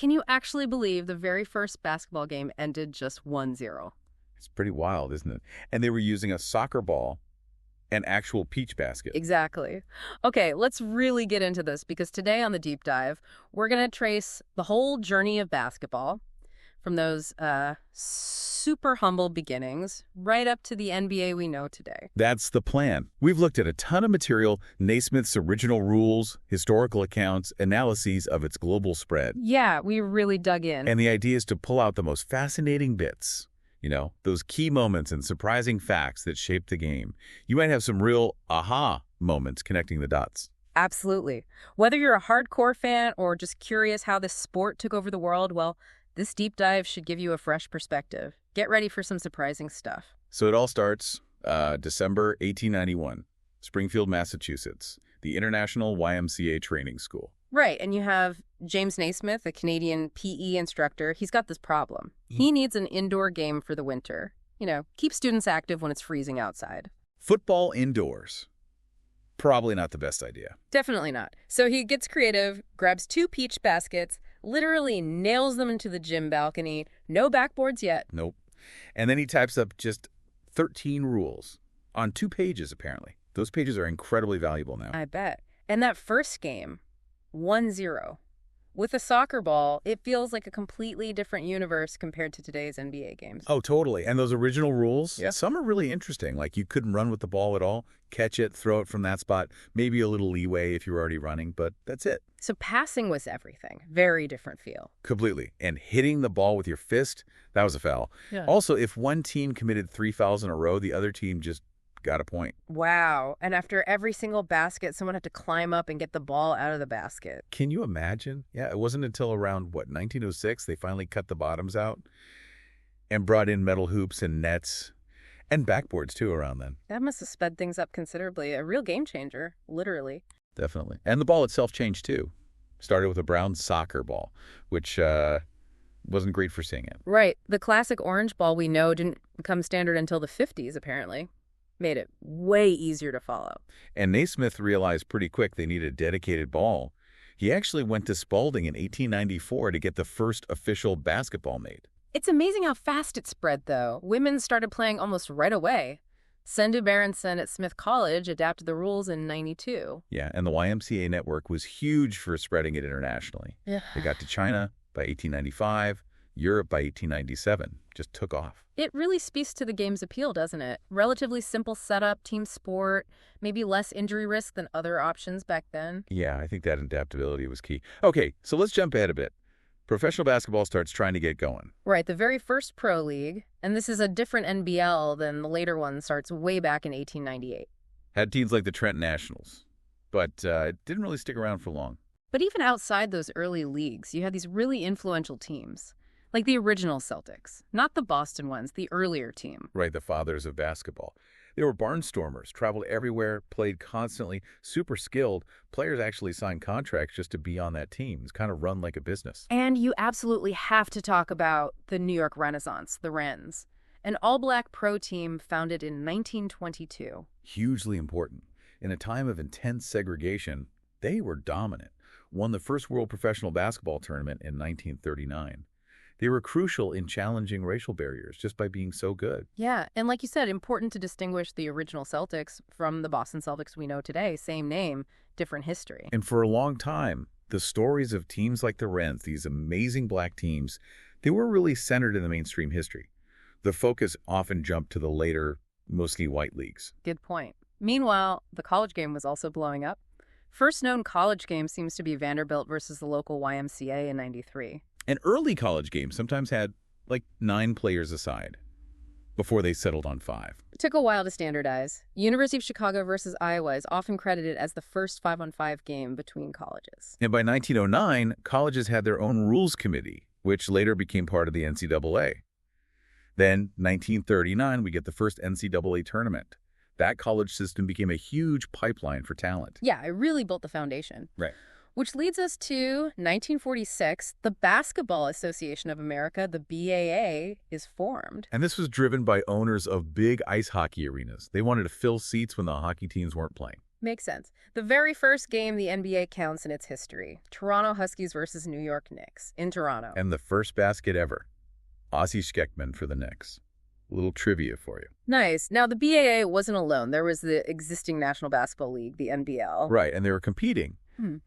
Can you actually believe the very first basketball game ended just 1-0? It's pretty wild, isn't it? And they were using a soccer ball and actual peach basket. Exactly. Okay, let's really get into this because today on the deep dive, we're going to trace the whole journey of basketball from those super humble beginnings right up to the NBA we know today. That's the plan. We've looked at a ton of material, Naismith's original rules, historical accounts, analyses of its global spread. Yeah, we really dug in. And the idea is to pull out the most fascinating bits. You know, those key moments and surprising facts that shape the game. You might have some real aha moments connecting the dots. Absolutely. Whether you're a hardcore fan or just curious how this sport took over the world, well, this deep dive should give you a fresh perspective. Get ready for some surprising stuff. So it all starts December 1891, Springfield, Massachusetts, the International YMCA Training School. Right, and you have James Naismith, a Canadian PE instructor. He's got this problem. He needs an indoor game for the winter. You know, keep students active when it's freezing outside. Football indoors. Probably not the best idea. Definitely not. So he gets creative, grabs 2 peach baskets, literally nails them into the gym balcony. No backboards yet. Nope. And then he types up just 13 rules on 2 pages, apparently. Those pages are incredibly valuable now. I bet. And that first game, 1-0. With a soccer ball, it feels like a completely different universe compared to today's NBA games. Oh, totally. And those original rules, Yeah. some are really interesting. Like you couldn't run with the ball at all, catch it, throw it from that spot, maybe a little leeway if you were already running, but that's it. So passing was everything. Very different feel. Completely. And hitting the ball with your fist, that was a foul. Yeah. Also, if one team committed 3 fouls in a row, the other team just got a point. Wow. And after every single basket, someone had to climb up and get the ball out of the basket. Can you imagine? Yeah, it wasn't until around, 1906, they finally cut the bottoms out and brought in metal hoops and nets and backboards, too, around then. That must have sped things up considerably. A real game changer, literally. Definitely. And the ball itself changed, too. Started with a brown soccer ball, which wasn't great for seeing it. Right. The classic orange ball we know didn't become standard until the 50s, apparently. Made it way easier to follow. And Naismith realized pretty quick they needed a dedicated ball. He actually went to Spalding in 1894 to get the first official basketball made. It's amazing how fast it spread, though. Women started playing almost right away. Sendu Berenson at Smith College adapted the rules in '92. Yeah, and the YMCA network was huge for spreading it internationally. Yeah. They got to China by 1895, Europe by 1897. Just took off. It really speaks to the game's appeal, doesn't it? Relatively simple setup, team sport, maybe less injury risk than other options back then. Yeah, I think that adaptability was key. Okay, so let's jump ahead a bit. Professional basketball starts trying to get going. Right, the very first pro league, and this is a different NBL than the later one, starts way back in 1898. Had teams like the Trent Nationals, but it didn't really stick around for long. But even outside those early leagues, you had these really influential teams, like the original Celtics, not the Boston ones, the earlier team. Right, the fathers of basketball. They were barnstormers, traveled everywhere, played constantly, super skilled. Players actually signed contracts just to be on that team. It's kind of run like a business. And you absolutely have to talk about the New York Renaissance, the Wrens, an all-black pro team founded in 1922. Hugely important. In a time of intense segregation, they were dominant. Won the first World Professional Basketball Tournament in 1939. They were crucial in challenging racial barriers just by being so good. Yeah, and like you said, important to distinguish the original Celtics from the Boston Celtics we know today. Same name, different history. And for a long time, the stories of teams like the Wrens, these amazing black teams, they were really centered in the mainstream history. The focus often jumped to the later, mostly white leagues. Good point. Meanwhile, the college game was also blowing up. First known college game seems to be Vanderbilt versus the local YMCA in '93. And early college games sometimes had like 9 players aside before they settled on 5. It took a while to standardize. University of Chicago versus Iowa is often credited as the first 5-on-5 game between colleges. And by 1909, colleges had their own rules committee, which later became part of the NCAA. Then, 1939, we get the first NCAA tournament. That college system became a huge pipeline for talent. Yeah, it really built the foundation. Right. Which leads us to 1946, the Basketball Association of America, the BAA, is formed. And this was driven by owners of big ice hockey arenas. They wanted to fill seats when the hockey teams weren't playing. Makes sense. The very first game the NBA counts in its history, Toronto Huskies versus New York Knicks in Toronto. And the first basket ever, Ozzie Schekman for the Knicks. A little trivia for you. Nice. Now, the BAA wasn't alone. There was the existing National Basketball League, the NBL. Right, and they were competing.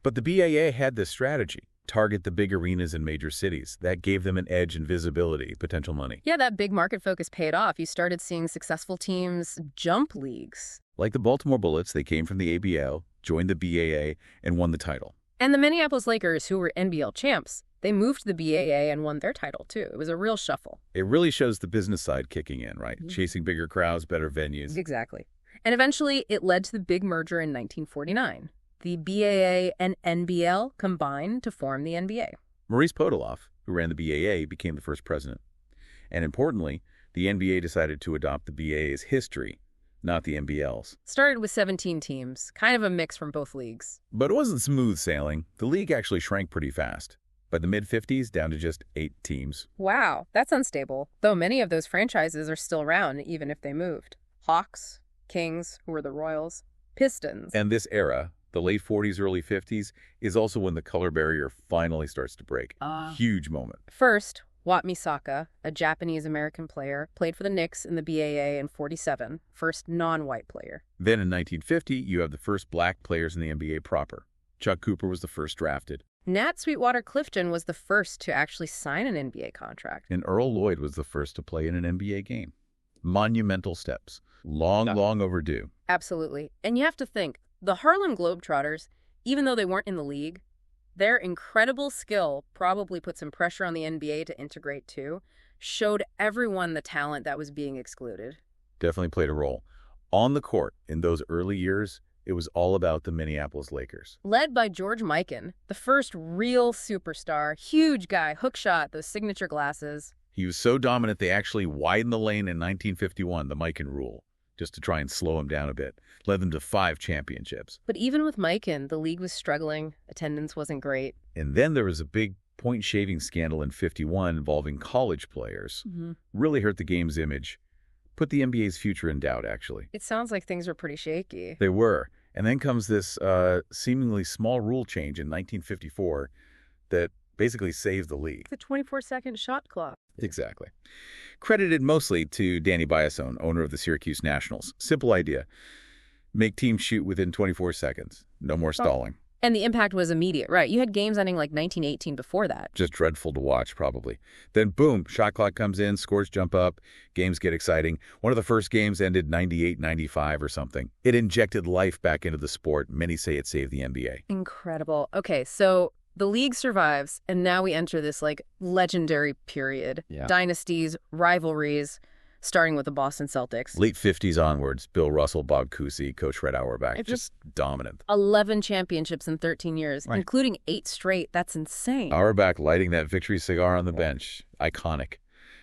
But the BAA had this strategy. Target the big arenas in major cities. That gave them an edge in visibility, potential money. Yeah, that big market focus paid off. You started seeing successful teams jump leagues. Like the Baltimore Bullets, they came from the ABL, joined the BAA, and won the title. And the Minneapolis Lakers, who were NBL champs, they moved to the BAA and won their title, too. It was a real shuffle. It really shows the business side kicking in, right? Chasing bigger crowds, better venues. Exactly. And eventually, it led to the big merger in 1949. The BAA and NBL combined to form the NBA. Maurice Podoloff, who ran the BAA, became the first president. And importantly, the NBA decided to adopt the BAA's history, not the NBL's. Started with 17 teams, kind of a mix from both leagues. But it wasn't smooth sailing. The league actually shrank pretty fast. By the mid-50s, down to just 8 teams. Wow, that's unstable. Though many of those franchises are still around, even if they moved. Hawks, Kings, who were the Royals, Pistons. And this era, the late 40s, early 50s, is also when the color barrier finally starts to break. Huge moment. First, Wat Misaka, a Japanese-American player, played for the Knicks in the BAA in 47, first non-white player. Then in 1950, you have the first black players in the NBA proper. Chuck Cooper was the first drafted. Nat Sweetwater Clifton was the first to actually sign an NBA contract. And Earl Lloyd was the first to play in an NBA game. Monumental steps. Long overdue. Absolutely. And you have to think, the Harlem Globetrotters, even though they weren't in the league, their incredible skill probably put some pressure on the NBA to integrate too, showed everyone the talent that was being excluded. Definitely played a role. On the court, in those early years, it was all about the Minneapolis Lakers. Led by George Mikan, the first real superstar, huge guy, hook shot, those signature glasses. He was so dominant they actually widened the lane in 1951, the Mikan rule, just to try and slow him down a bit. Led them to 5 championships. But even with Mikan, the league was struggling. Attendance wasn't great. And then there was a big point-shaving scandal in 51 involving college players. Really hurt the game's image. Put the NBA's future in doubt, actually. It sounds like things were pretty shaky. They were. And then comes this seemingly small rule change in 1954 that basically saved the league. The 24-second shot clock. Exactly. Credited mostly to Danny Biasone, owner of the Syracuse Nationals. Simple idea. Make teams shoot within 24 seconds. No more stalling. And the impact was immediate, right? You had games ending like 1918 before that. Just dreadful to watch, probably. Then, boom, shot clock comes in, scores jump up, games get exciting. One of the first games ended 98-95 or something. It injected life back into the sport. Many say it saved the NBA. Incredible. Okay, so the league survives, and now we enter this, like, legendary period. Yeah. Dynasties, rivalries, starting with the Boston Celtics. Late 50s onwards, Bill Russell, Bob Cousy, Coach Red Auerbach, just dominant. 11 championships in 13 years, Right. including 8 straight. That's insane. Auerbach lighting that victory cigar on the bench. Iconic.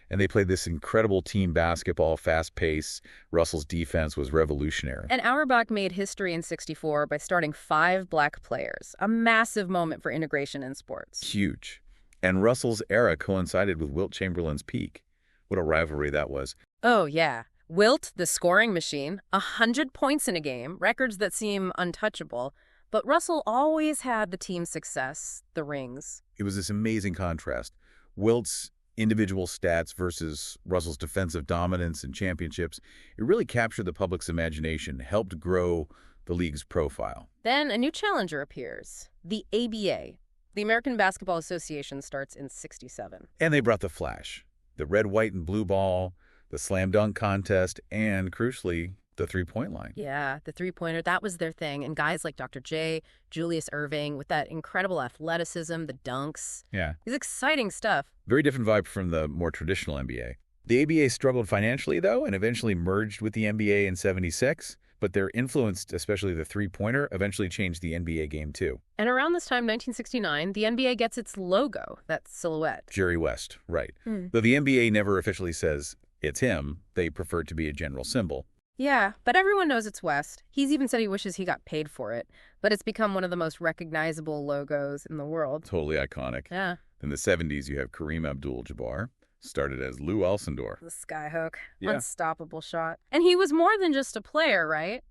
And they played this incredible team basketball, fast pace. Russell's defense was revolutionary. And Auerbach made history in 64 by starting 5 black players. A massive moment for integration in sports. Huge. And Russell's era coincided with Wilt Chamberlain's peak. What a rivalry that was. Oh, yeah. Wilt, the scoring machine, 100 points in a game, records that seem untouchable. But Russell always had the team success, the rings. It was this amazing contrast. Wilt's individual stats versus Russell's defensive dominance and championships. It really captured the public's imagination, helped grow the league's profile. Then a new challenger appears, the ABA. The American Basketball Association starts in 67. And they brought the flash. The red, white, and blue ball, the slam dunk contest, and crucially, the three-point line. Yeah, the three-pointer, that was their thing. And guys like Dr. J, Julius Erving, with that incredible athleticism, the dunks. Yeah. It's exciting stuff. Very different vibe from the more traditional NBA. The ABA struggled financially, though, and eventually merged with the NBA in 76. But their influence, especially the three-pointer, eventually changed the NBA game, too. And around this time, 1969, the NBA gets its logo, that silhouette. Jerry West, right. Though the NBA never officially says it's him, they prefer to be a general symbol. Yeah, but everyone knows it's West. He's even said he wishes he got paid for it. But it's become one of the most recognizable logos in the world. Totally iconic. Yeah. In the 70s, you have Kareem Abdul-Jabbar, started as Lou Alcindor. The skyhook. Yeah. Unstoppable shot. And he was more than just a player, right?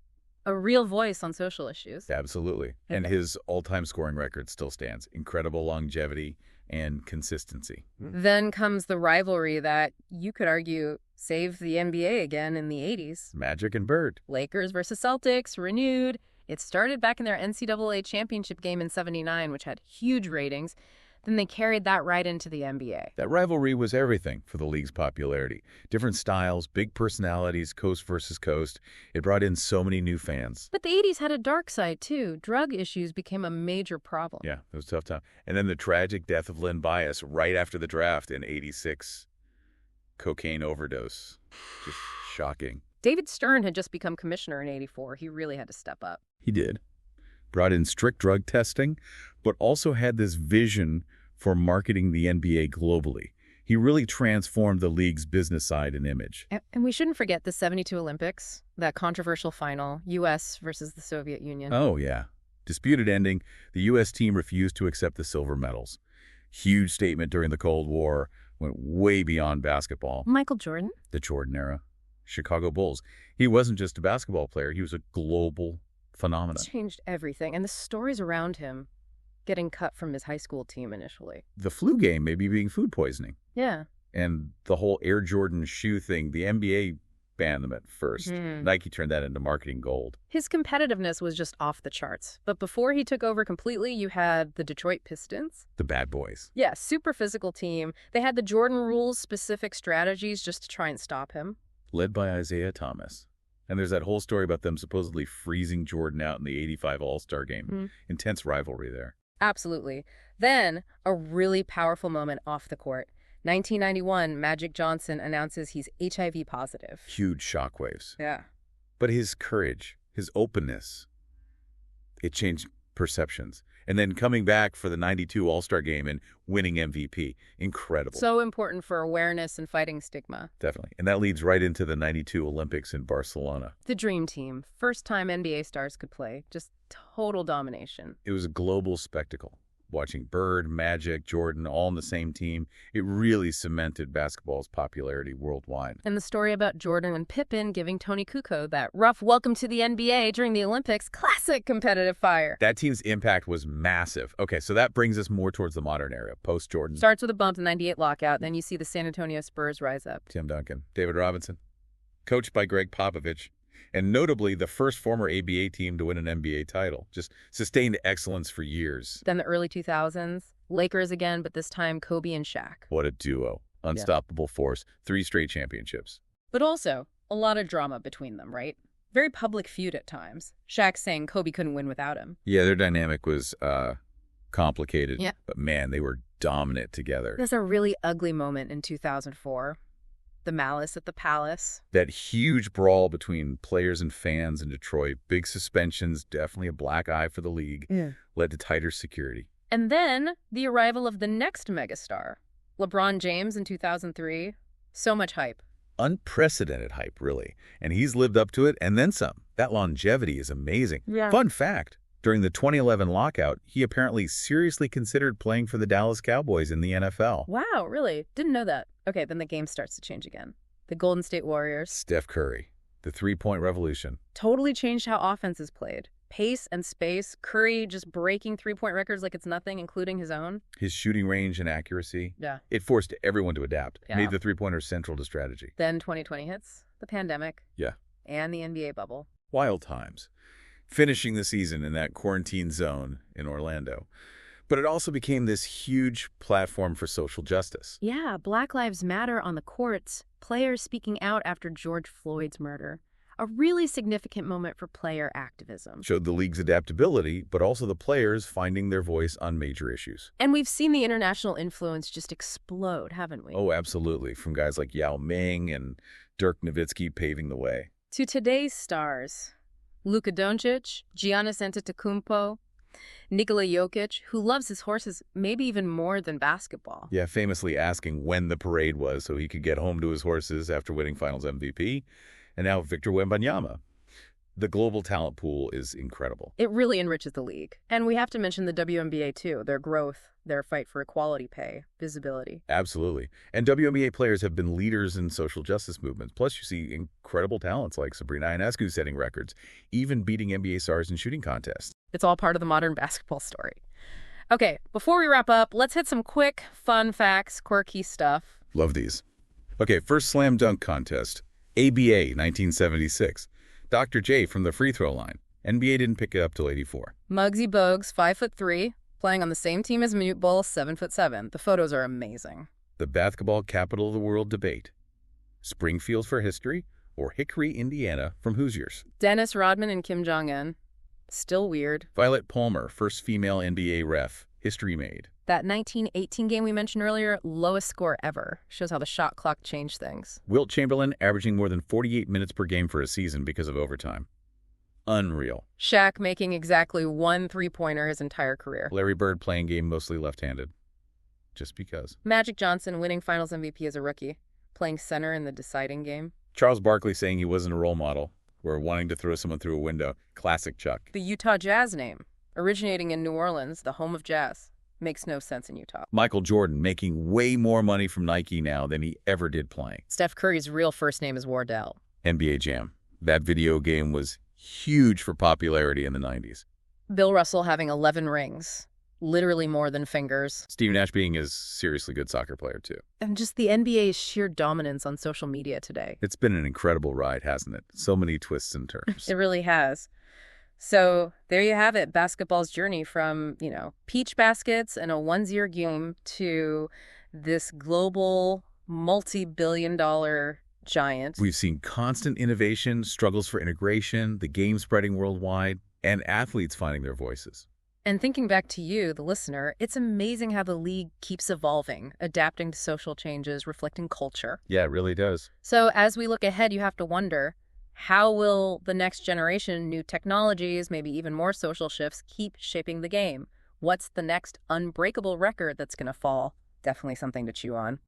a real voice on social issues. Absolutely. And his all-time scoring record still stands. Incredible longevity and consistency. Then comes the rivalry that you could argue saved the NBA again in the 80s. Magic and Bird. Lakers versus Celtics, renewed. It started back in their NCAA championship game in '79, which had huge ratings. Then they carried that right into the NBA. That rivalry was everything for the league's popularity. Different styles, big personalities, coast versus coast. It brought in so many new fans. But the 80s had a dark side, too. Drug issues became a major problem. Yeah, it was a tough time. And then the tragic death of Len Bias right after the draft in '86. Cocaine overdose. Just shocking. David Stern had just become commissioner in '84. He really had to step up. He did. Brought in strict drug testing, but also had this vision for marketing the NBA globally. He really transformed the league's business side and image. And we shouldn't forget the '72 Olympics, that controversial final, U.S. versus the Soviet Union. Oh, yeah. Disputed ending, the U.S. team refused to accept the silver medals. Huge statement during the Cold War, went way beyond basketball. Michael Jordan? The Jordan era. Chicago Bulls. He wasn't just a basketball player, he was a global phenomenon. Changed everything, and the stories around him getting cut from his high school team initially. The flu game maybe being food poisoning. Yeah. And the whole Air Jordan shoe thing, the NBA banned them at first. Nike turned that into marketing gold. His competitiveness was just off the charts. But before he took over completely, you had the Detroit Pistons. The bad boys. Yeah, super physical team. They had the Jordan rules, specific strategies just to try and stop him. Led by Isaiah Thomas. And there's that whole story about them supposedly freezing Jordan out in the '85 All-Star game. Intense rivalry there. Absolutely. Then, a really powerful moment off the court. 1991, Magic Johnson announces he's HIV positive. Huge shockwaves. Yeah. But his courage, his openness, it changed perceptions. And then coming back for the '92 All-Star game and winning MVP. Incredible. So important for awareness and fighting stigma. Definitely. And that leads right into the '92 Olympics in Barcelona. The dream team. First time NBA stars could play. Just total domination. It was a global spectacle. Watching Bird, Magic, Jordan, all in the same team, it really cemented basketball's popularity worldwide. And the story about Jordan and Pippen giving Tony Kukoc that rough welcome to the NBA during the Olympics, classic competitive fire. That team's impact was massive. Okay, so that brings us more towards the modern era, post-Jordan. Starts with a bump in the '98 lockout, then you see the San Antonio Spurs rise up. Tim Duncan, David Robinson, coached by Greg Popovich, and notably the first former ABA team to win an NBA title. Just sustained excellence for years. Then the early 2000s, Lakers again, but this time Kobe and Shaq. What a duo. Unstoppable force. 3 straight championships. But also, a lot of drama between them, right? Very public feud at times. Shaq saying Kobe couldn't win without him. Yeah, their dynamic was complicated. Yeah. But man, they were dominant together. There's a really ugly moment in 2004. The Malice at the Palace. That huge brawl between players and fans in Detroit, big suspensions, definitely a black eye for the league, led to tighter security. And then the arrival of the next megastar, LeBron James in 2003. So much hype. Unprecedented hype, really. And he's lived up to it and then some. That longevity is amazing. Yeah. Fun fact, during the 2011 lockout, he apparently seriously considered playing for the Dallas Cowboys in the NFL. Wow, really? Didn't know that. Okay, then the game starts to change again. The Golden State Warriors. Steph Curry, the three-point revolution. Totally changed how offense is played. Pace and space. Curry just breaking three-point records like it's nothing, including his own. His shooting range and accuracy. Yeah. It forced everyone to adapt. Yeah. Made the three-pointer central to strategy. Then 2020 hits. The pandemic. Yeah. And the NBA bubble. Wild times. Finishing the season in that quarantine zone in Orlando. But it also became this huge platform for social justice. Yeah, Black Lives Matter on the courts, players speaking out after George Floyd's murder. A really significant moment for player activism. Showed the league's adaptability, but also the players finding their voice on major issues. And we've seen the international influence just explode, haven't we? Oh, absolutely. From guys like Yao Ming and Dirk Nowitzki paving the way. To today's stars. Luka Doncic, Giannis Antetokounmpo, Nikola Jokic, who loves his horses maybe even more than basketball. Yeah, famously asking when the parade was so he could get home to his horses after winning Finals MVP. And now Victor Wembanyama. The global talent pool is incredible. It really enriches the league. And we have to mention the WNBA too, their growth, their fight for equality pay, visibility. Absolutely. And WNBA players have been leaders in social justice movements. Plus, you see incredible talents like Sabrina Ionescu setting records, even beating NBA stars in shooting contests. It's all part of the modern basketball story. Okay, before we wrap up, let's hit some quick, fun facts, quirky stuff. Love these. Okay, first slam dunk contest, ABA 1976. Dr. J from the free throw line. NBA didn't pick it up till 84. Muggsy Bogues, 5'3", playing on the same team as Manute Bol, 7'7". The photos are amazing. The basketball capital of the world debate. Springfield for history or Hickory, Indiana from Hoosiers. Dennis Rodman and Kim Jong-un. Still weird. Violet Palmer, first female NBA ref. History made. That 1918 game we mentioned earlier, lowest score ever. Shows how the shot clock changed things. Wilt Chamberlain averaging more than 48 minutes per game for a season because of overtime. Unreal. Shaq making exactly 1 3-pointer his entire career. Larry Bird playing game mostly left-handed. Just because. Magic Johnson winning Finals MVP as a rookie, playing center in the deciding game. Charles Barkley saying he wasn't a role model, or wanting to throw someone through a window. Classic Chuck. The Utah Jazz name, originating in New Orleans, the home of jazz. Makes no sense in Utah. Michael Jordan making way more money from Nike now than he ever did playing. Steph Curry's real first name is Wardell. NBA Jam. That video game was huge for popularity in the 90s. Bill Russell having 11 rings. Literally more than fingers. Steve Nash being a seriously good soccer player, too. And just the NBA's sheer dominance on social media today. It's been an incredible ride, hasn't it? So many twists and turns. It really has. So there you have it, basketball's journey from, peach baskets and a one-year game to this global multi-billion-dollar giant. We've seen constant innovation, struggles for integration, the game spreading worldwide, and athletes finding their voices. And thinking back to you, the listener, it's amazing how the league keeps evolving, adapting to social changes, reflecting culture. Yeah, it really does. So as we look ahead, you have to wonder, how will the next generation, new technologies, maybe even more social shifts, keep shaping the game? What's the next unbreakable record that's going to fall? Definitely something to chew on.